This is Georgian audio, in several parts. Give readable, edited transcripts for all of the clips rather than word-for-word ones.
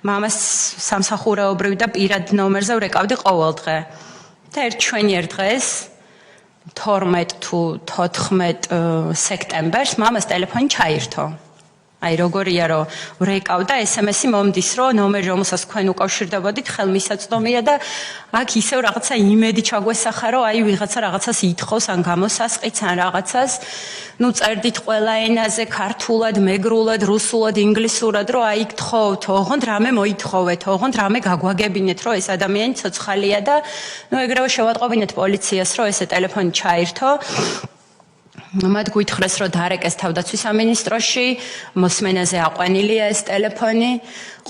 მამას სამსახურეობრივ და პირად ნომერზე ვრეკავდი ყოველდღე. და ერთ დღეს 12 თუ 14 სექტემბერს მამას ტელეფონი ჩაირთო. აი როგორია რომ ვრეკავდა SMS-ი მომდის რომ ნომერი რომელსაც თქვენ უკავშირდებოდით ხელმისაწვდომია და აქ ისევ რაღაცა იმედი ჩაგვესახა რომ აი ვიღაცა რაღაცას ითხოვს ან გამოსასყიდს ან რაღაცას ნუ წერდით ყველა ენაზე ქართულად, მეგრულად, რუსულად, ინგლისურად რომ აი გთხოვთ, ოღონდ რამე მოითხოვეთ, ოღონდ რამე გაგვაგებინეთ რომ ეს ადამიანი ცოცხალია და ნუ ეგრევე შევატყობინეთ პოლიციას რომ ესე ტელეფონი ჩაირთო. მათ გვითხრეს რომ დარეკეს თავდაცვის სამინისტროში, მოსმენაზე აყვანილია ეს ტელეფონი,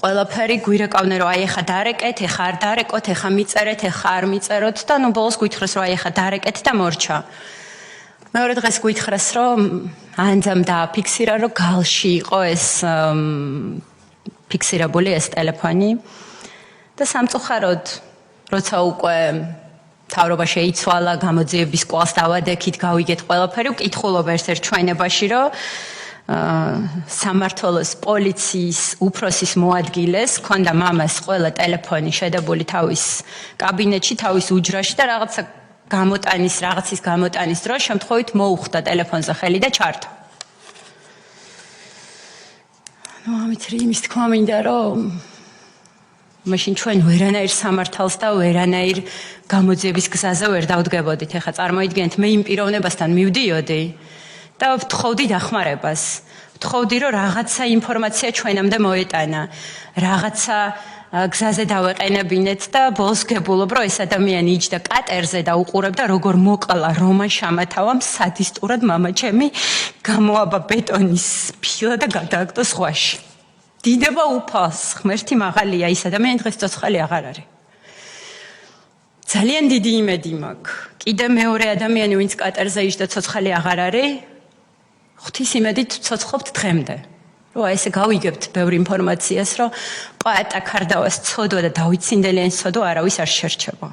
ყველაფერი გვირეკავდნენ რომ აი ეხა დარეკეთ, ეხა არ დარეკოთ, ეხა მიწერეთ, ეხა არ მიწეროთ და ნუ ბოლოს გვითხრეს რომ აი ეხა დარეკეთ და მორჩა. მეორე დღეს გვითხრეს რომ ანძამ დააფიქსირა რომ გალში იყო ეს ფიქსირებული ეს ტელეფონი და სამწუხაროდ როცა უკვე თავრობა შეიცვალა, გამოძიების კვალს დავადექით, გავიგეთ ყველაფერი, ვკითხულობ ერთ ჩვენებაში, რომ სამმართველოს პოლიციის უფროსის მოადგილეს, ქონდა მამას ყველა ტელეფონი შედებული თავის კაბინეტში, თავის უჯრაში და რაღაცის გამოტანის დროს შემთხვევით მოუხდა ტელეფონზე ხელი და ჩართო. ნუ ამით იმის თქვა მინდა, რომ მაშინ ჩვენ ვერანაირ სამართალს და ვერანაირ გამოძიების გზაზე ვერ დავდგებოდით. ეხლა წარმოიდგინეთ, მე იმ პიროვნებასთან მივდიოდი და ვთხოვდი დახმარებას. ვთხოვდი, რომ რაღაცა ინფორმაცია ჩვენამდე მოეტანა, რაღაცა გზაზე დავეყენებინეთ და ბოლოს გებულობ, რომ ეს ადამიანი იჯდა კატერზე და უყურებდა, როგორ მოყლა რომან შამათავამ სადისტურად მამაჩემი გამოაბა ბეტონის ფილა და გადააგდო ზღვაში. დიდება უფალს, ღმერთი მაღალია, ის ადამიანი დღეს ცოცხალი აღარ არის. ძალიან დიდი იმედი მაქვს. კიდე მეორე ადამიანი, ვინც კატერზე იჯდა ცოცხალი აღარ არის, ღვთის იმედით ცოცხლობთ დღემდე. რომ აი ესე გავიგებთ ბევრ ინფორმაციას, რომ პაატა ქარდავას ცოდვა და დავით სინდელიანის ცოდვა არავის არ შერჩება.